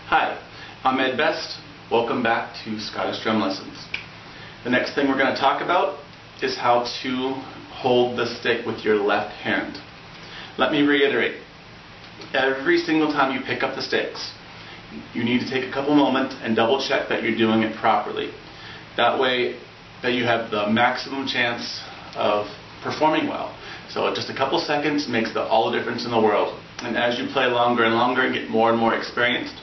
Hi, I'm Ed Best. Welcome back to Scottish Drum Lessons. The next thing we're going to talk about is how to hold the stick with your left hand. Let me reiterate. Every single time you pick up the sticks, you need to take a couple moments and double check that you're doing it properly. That way that you have the maximum chance of performing well. So just a couple seconds makes all the difference in the world. And as you play longer and longer and get more and more experienced,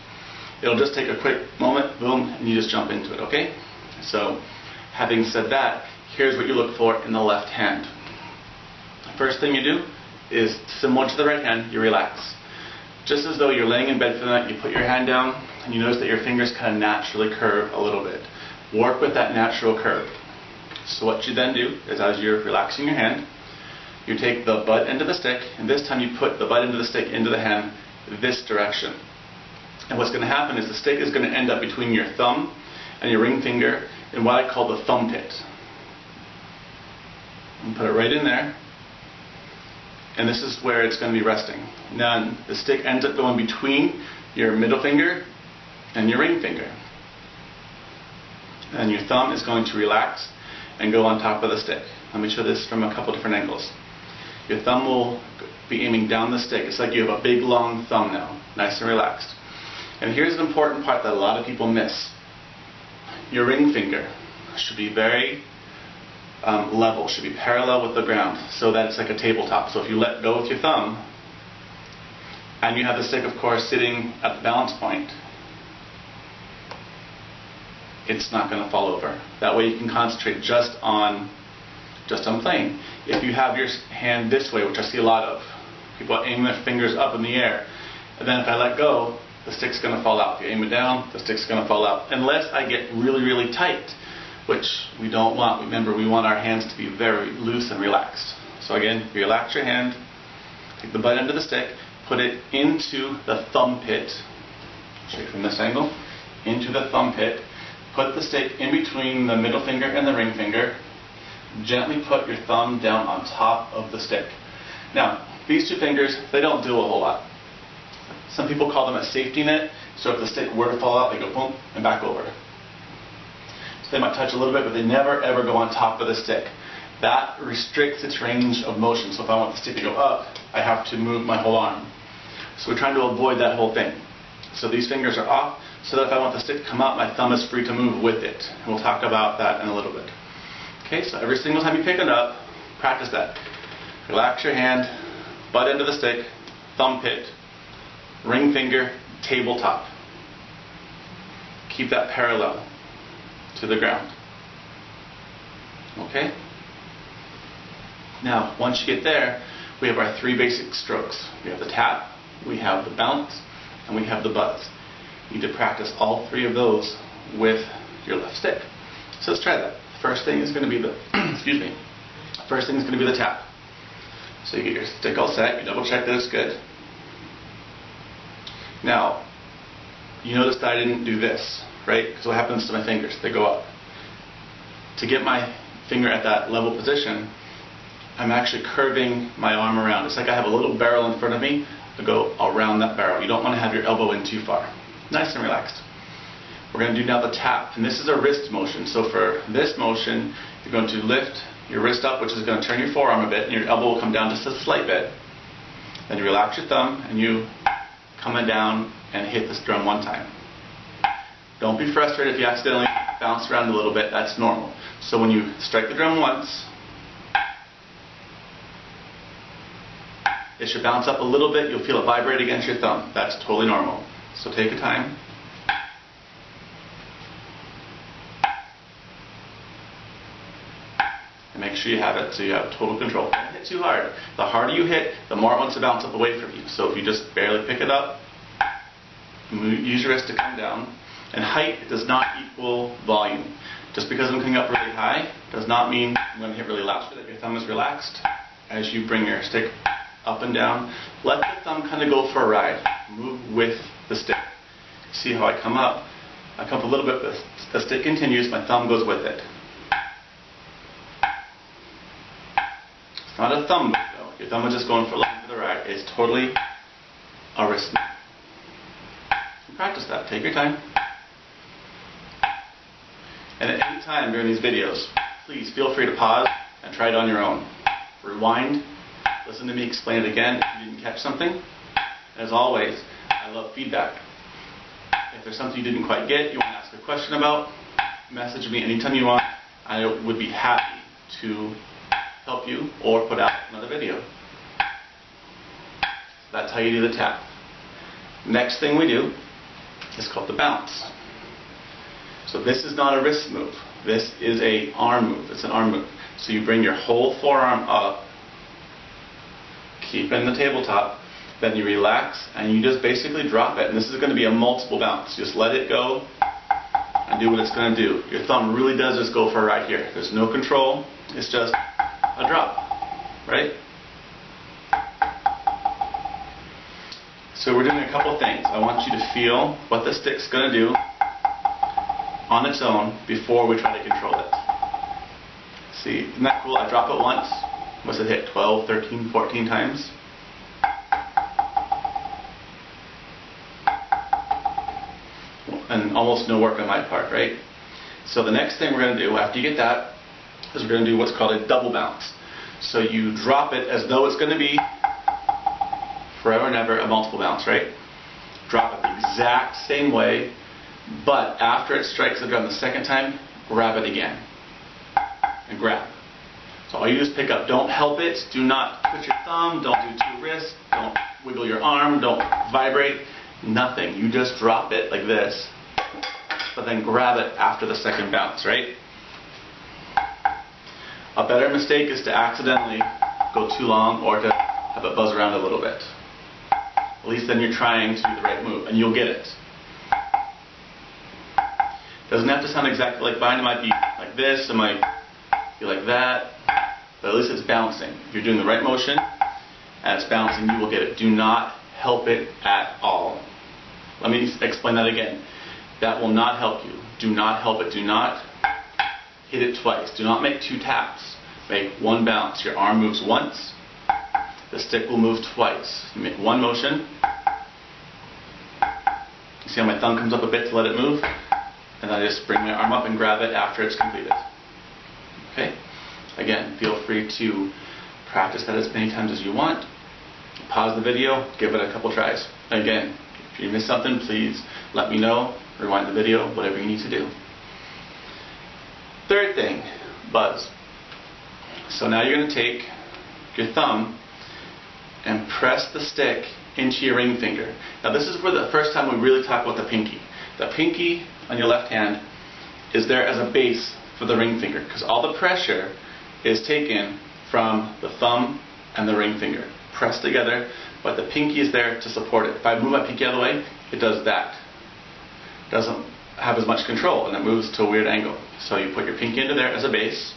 it'll just take a quick moment, boom, and you just jump into it, okay? So, having said that, here's what you look for in the left hand. First thing you do is, similar to the right hand, you relax. Just as though you're laying in bed for the night, you put your hand down, and you notice that your fingers kind of naturally curve a little bit. Work with that natural curve. So what you then do is, as you're relaxing your hand, you take the butt end of the stick, and this time you put the butt end of the stick into the hand this direction. And what's going to happen is the stick is going to end up between your thumb and your ring finger in what I call the thumb pit. And put it right in there. And this is where it's going to be resting. Now the stick ends up going between your middle finger and your ring finger. And your thumb is going to relax and go on top of the stick. Let me show this from a couple different angles. Your thumb will be aiming down the stick. It's like you have a big long thumb now, nice and relaxed. And here's an important part that a lot of people miss. Your ring finger should be very level, should be parallel with the ground, so that it's like a tabletop. So if you let go with your thumb, and you have the stick, of course, sitting at the balance point, it's not going to fall over. That way you can concentrate just on playing. If you have your hand this way, which I see a lot of, people aim their fingers up in the air, and then if I let go, the stick's going to fall out. If you aim it down, the stick's going to fall out. Unless I get really, really tight, which we don't want. Remember, we want our hands to be very loose and relaxed. So again, relax your hand, take the butt end of the stick, put it into the thumb pit, straight from this angle, into the thumb pit, put the stick in between the middle finger and the ring finger, gently put your thumb down on top of the stick. Now, these two fingers, they don't do a whole lot. Some people call them a safety net, so if the stick were to fall out, they go boom and back over. So they might touch a little bit, but they never ever go on top of the stick. That restricts its range of motion, so if I want the stick to go up, I have to move my whole arm. So we're trying to avoid that whole thing. So these fingers are off, so that if I want the stick to come out, my thumb is free to move with it. And we'll talk about that in a little bit. Okay, so every single time you pick it up, practice that. Relax your hand, butt end of the stick, thumb pit, ring finger, tabletop. Keep that parallel to the ground. Okay? Now, once you get there, we have our three basic strokes. We have the tap, we have the bounce, and we have the buzz. You need to practice all three of those with your left stick. So let's try that. First thing is going to be the First thing is going to be the tap. So you get your stick all set, you double check that it's good. Now, you notice that I didn't do this, right? Because what happens to my fingers? They go up. To get my finger at that level position, I'm actually curving my arm around. It's like I have a little barrel in front of me to go around that barrel. You don't want to have your elbow in too far. Nice and relaxed. We're going to do now the tap, and this is a wrist motion. So for this motion, you're going to lift your wrist up, which is going to turn your forearm a bit, and your elbow will come down just a slight bit. Then you relax your thumb, and you come down and hit this drum one time. Don't be frustrated if you accidentally bounce around a little bit. That's normal. So when you strike the drum once, it should bounce up a little bit. You'll feel it vibrate against your thumb. That's totally normal. So take your time. And make sure you have it so you have total control. Don't hit too hard. The harder you hit, the more it wants to bounce up away from you. So if you just barely pick it up, use your wrist to come down. And height does not equal volume. Just because I'm coming up really high does not mean I'm going to hit really loud. So that your thumb is relaxed as you bring your stick up and down. Let the thumb kind of go for a ride. Move with the stick. See how I come up? I come up a little bit, the stick continues, my thumb goes with it. It's not a thumb move though. Your thumb is just going for a little bit of the ride. It's totally a wrist move. Practice that. Take your time. And at any time during these videos, please feel free to pause and try it on your own. Rewind, listen to me explain it again if you didn't catch something. As always, I love feedback. If there's something you didn't quite get, you want to ask a question about, message me anytime you want. I would be happy to help you or put out another video. That's how you do the tap. Next thing we do is called the bounce. So this is not a wrist move. This is an arm move. It's an arm move. So you bring your whole forearm up, keep it in the tabletop, then you relax and you just basically drop it. And this is going to be a multiple bounce. Just let it go and do what it's going to do. Your thumb really does just go for a ride here. There's no control. It's just a drop, right? So we're doing a couple things. I want you to feel what the stick's going to do on its own before we try to control it. See, isn't that cool? I drop it once. What's it hit? 12, 13, 14 times? And almost no work on my part, right? So the next thing we're going to do after you get that is we're going to do what's called a double bounce. So you drop it as though it's going to be forever and ever a multiple bounce, right? Drop it the exact same way, but after it strikes the drum the second time, grab it again. And grab. So all you do is pick up. Don't help it. Do not twitch your thumb. Don't do two wrists. Don't wiggle your arm. Don't vibrate. Nothing. You just drop it like this, but then grab it after the second bounce, right? A better mistake is to accidentally go too long or to have it buzz around a little bit. At least then you're trying to do the right move, and you'll get it. Doesn't have to sound exactly like mine. It might be like this, it might be like that, but at least it's bouncing. If you're doing the right motion and it's bouncing, you will get it. Do not help it at all. Let me explain that again. That will not help you. Do not help it. Do not hit it twice. Do not make two taps. Make one bounce. Your arm moves once. The stick will move twice. You make one motion. You see how my thumb comes up a bit to let it move? And I just bring my arm up and grab it after it's completed. Okay? Again, feel free to practice that as many times as you want. Pause the video, give it a couple tries. Again, if you miss something, please let me know. Rewind the video, whatever you need to do. Third thing, buzz. So now you're going to take your thumb and press the stick into your ring finger. Now this is where the first time we really talk about the pinky. The pinky on your left hand is there as a base for the ring finger because all the pressure is taken from the thumb and the ring finger. Pressed together, but the pinky is there to support it. If I move my pinky out of the way, it does that. It doesn't have as much control and it moves to a weird angle. So you put your pinky into there as a base,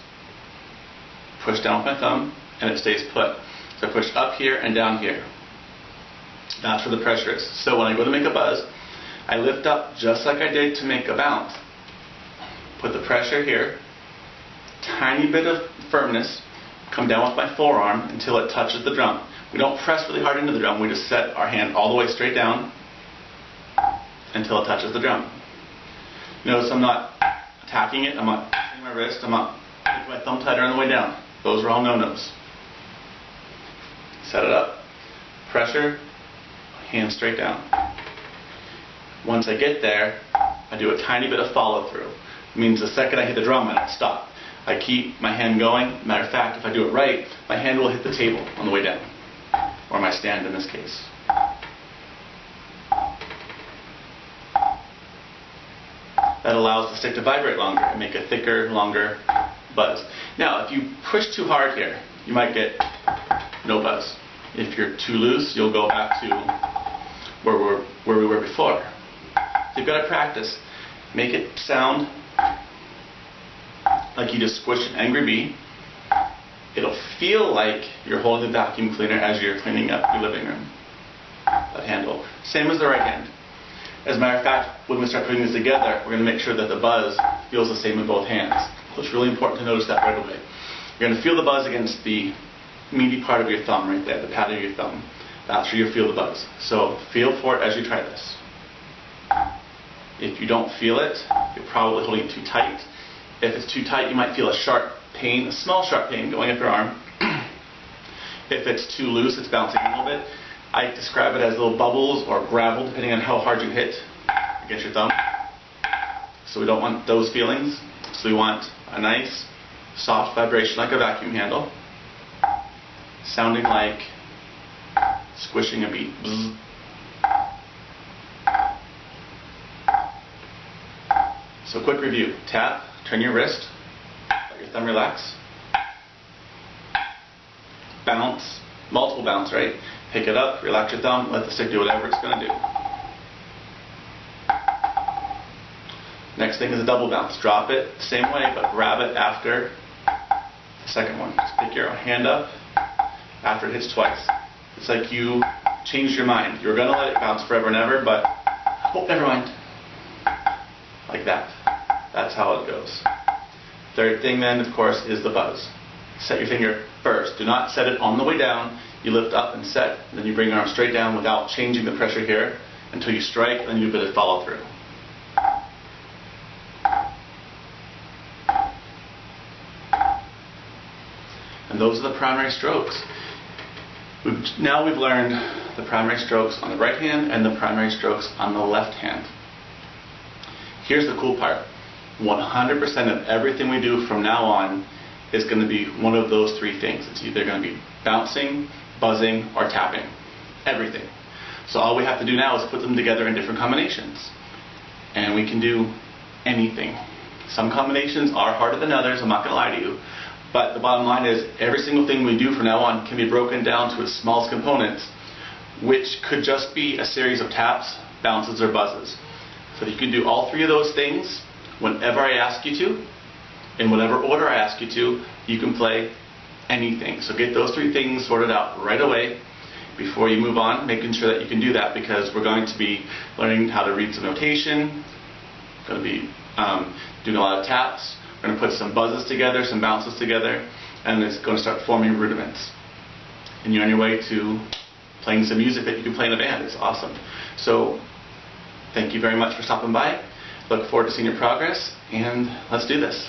push down with my thumb, and it stays put. So I push up here and down here. That's where the pressure is. So when I go to make a buzz, I lift up just like I did to make a bounce. Put the pressure here, tiny bit of firmness, come down with my forearm until it touches the drum. We don't press really hard into the drum, we just set our hand all the way straight down until it touches the drum. Notice I'm not attacking it, I'm not pushing my wrist, I'm not making my thumb tighter on the way down. Those are all no-nos. Set it up, pressure, hand straight down. Once I get there, I do a tiny bit of follow through. It means the second I hit the drum, I don't stop. I keep my hand going. Matter of fact, if I do it right, my hand will hit the table on the way down. Or my stand in this case. That allows the stick to vibrate longer and make a thicker, longer buzz. Now, if you push too hard here, you might get no buzz. If you're too loose, you'll go back to where we were before. So you've got to practice. Make it sound like you just squished an angry bee. It'll feel like you're holding the vacuum cleaner as you're cleaning up your living room. That handle. Same as the right hand. As a matter of fact, when we start putting this together, we're going to make sure that the buzz feels the same in both hands. So it's really important to notice that right away. You're going to feel the buzz against the meaty part of your thumb right there, the pad of your thumb. That's where you'll feel the buzz. So feel for it as you try this. If you don't feel it, you're probably holding it too tight. If it's too tight, you might feel a sharp pain, a small sharp pain going up your arm. If it's too loose, it's bouncing a little bit. I describe it as little bubbles or gravel, depending on how hard you hit against your thumb. So we don't want those feelings. So we want a nice, soft vibration like a vacuum handle, sounding like squishing a beat. Bzz. So quick review. Tap, turn your wrist, let your thumb relax. Bounce, multiple bounce, right? Pick it up, relax your thumb, let the stick do whatever it's going to do. Next thing is a double bounce. Drop it the same way, but grab it after the second one. Just pick your hand up after it hits twice. It's like you changed your mind. You were going to let it bounce forever and ever, but oh, never mind. Like that. That's how it goes. Third thing then, of course, is the buzz. Set your finger first. Do not set it on the way down. You lift up and set. Then you bring your arm straight down without changing the pressure here until you strike, and then you do a bit of follow through. And those are the primary strokes. Now we've learned the primary strokes on the right hand and the primary strokes on the left hand. Here's the cool part. 100% of everything we do from now on is going to be one of those three things. It's either going to be bouncing, buzzing, or tapping. Everything. So all we have to do now is put them together in different combinations. And we can do anything. Some combinations are harder than others, I'm not going to lie to you. But the bottom line is every single thing we do from now on can be broken down to its smallest components, which could just be a series of taps, bounces, or buzzes. So you can do all three of those things whenever I ask you to, in whatever order I ask you to. You can play anything. So get those three things sorted out right away before you move on, making sure that you can do that, because we're going to be learning how to read some notation, going to be doing a lot of taps, we're going to put some buzzes together, some bounces together, and it's going to start forming rudiments. And you're on your way to playing some music that you can play in a band. It's awesome. So thank you very much for stopping by. Look forward to seeing your progress, and let's do this.